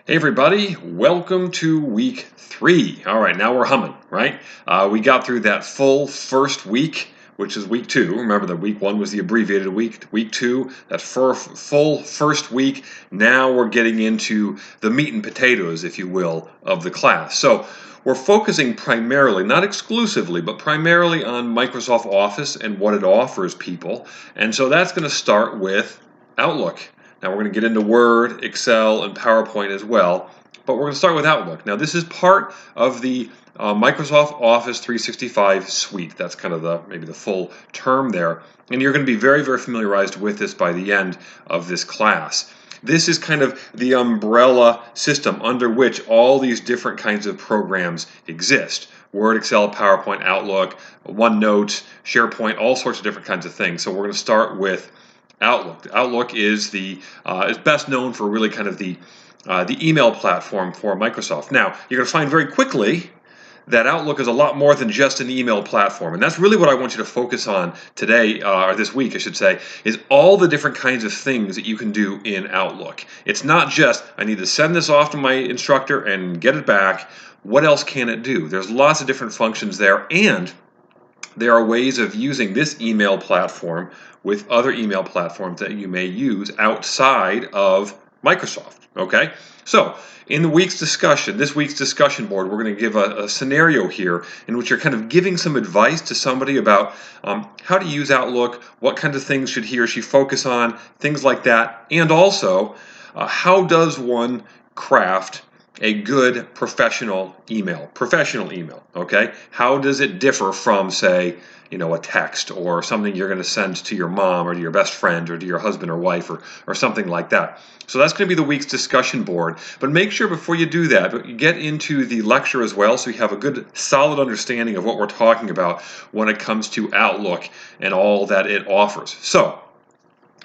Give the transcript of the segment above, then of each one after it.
Hey everybody, welcome to week 3. All right, now we're humming, right? We got through that full first week, which is week 2. Remember that week 1 was the abbreviated week. Week 2, that full first week. Now we're getting into the meat and potatoes, if you will, of the class. So we're focusing primarily, not exclusively, but primarily on Microsoft Office and what it offers people. And so that's going to start with Outlook. Now we're going to get into Word, Excel, and PowerPoint as well, but we're going to start with Outlook. Now this is part of the Microsoft Office 365 suite. That's kind of maybe the full term there, and you're going to be very, very familiarized with this by the end of this class. This is kind of the umbrella system under which all these different kinds of programs exist. Word, Excel, PowerPoint, Outlook, OneNote, SharePoint, all sorts of different kinds of things. So we're going to start with Outlook. Outlook is is best known for really kind of the email platform for Microsoft. Now, you're going to find very quickly that Outlook is a lot more than just an email platform, and that's really what I want you to focus on today, or this week, I should say, is all the different kinds of things that you can do in Outlook. It's not just, I need to send this off to my instructor and get it back. What else can it do? There's lots of different functions there, and there are ways of using this email platform with other email platforms that you may use outside of Microsoft. Okay, so in this week's discussion board, we're going to give a scenario here in which you're kind of giving some advice to somebody about how to use Outlook, what kind of things should he or she focus on, things like that, and also how does one craft a good professional email, okay? How does it differ from, say, a text or something you're going to send to your mom or to your best friend or to your husband or wife or something like that. So that's going to be the week's discussion board. But make sure before you do that, you get into the lecture as well so you have a good solid understanding of what we're talking about when it comes to Outlook and all that it offers. So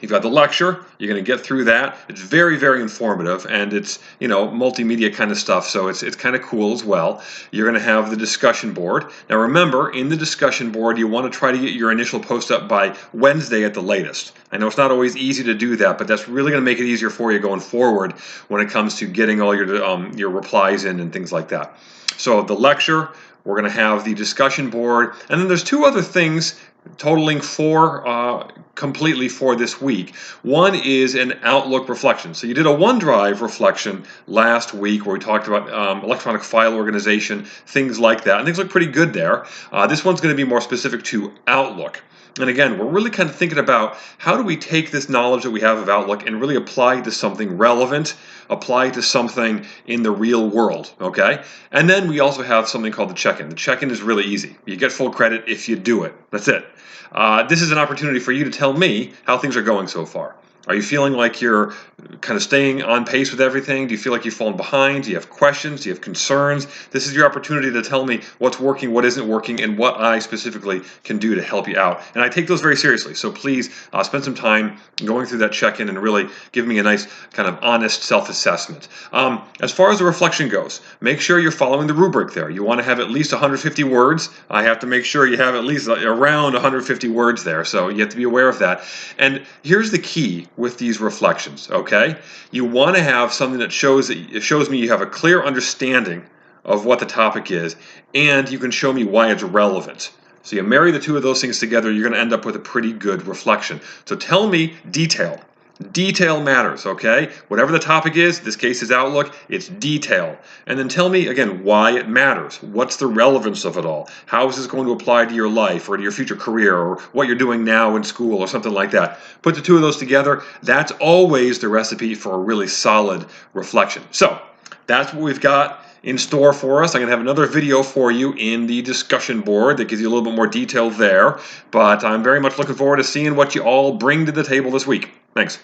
you've got the lecture, you're going to get through that. It's very, very informative, and it's, multimedia kind of stuff, so it's kind of cool as well. You're going to have the discussion board. Now remember, in the discussion board, you want to try to get your initial post up by Wednesday at the latest. I know it's not always easy to do that, but that's really going to make it easier for you going forward when it comes to getting all your replies in and things like that. So the lecture, we're going to have the discussion board, and then there's two other things totaling 4 completely for this week. One is an Outlook reflection. So you did a OneDrive reflection last week where we talked about electronic file organization, things like that, and things look pretty good there. This one's going to be more specific to Outlook. And again, we're really kind of thinking about how do we take this knowledge that we have of Outlook and really apply it to something relevant, apply it to something in the real world, okay? And then we also have something called the check-in. The check-in is really easy. You get full credit if you do it. That's it. This is an opportunity for you to tell me how things are going so far. Are you feeling like you're kind of staying on pace with everything? Do you feel like you've fallen behind? Do you have questions? Do you have concerns? This is your opportunity to tell me what's working, what isn't working, and what I specifically can do to help you out. And I take those very seriously, so please spend some time going through that check-in and really give me a nice kind of honest self-assessment. As far as the reflection goes, make sure you're following the rubric there. You want to have at least 150 words. I have to make sure you have at least around 150 words there, so you have to be aware of that. And here's the key with these reflections, okay? You want to have something that shows me you have a clear understanding of what the topic is, and you can show me why it's relevant. So you marry the two of those things together, you're going to end up with a pretty good reflection. So tell me detail. Detail matters, okay? Whatever the topic is, this case is Outlook, it's detail. And then tell me, again, why it matters. What's the relevance of it all? How is this going to apply to your life or to your future career or what you're doing now in school or something like that? Put the two of those together. That's always the recipe for a really solid reflection. So that's what we've got in store for us. I'm going to have another video for you in the discussion board that gives you a little bit more detail there. But I'm very much looking forward to seeing what you all bring to the table this week. Thanks.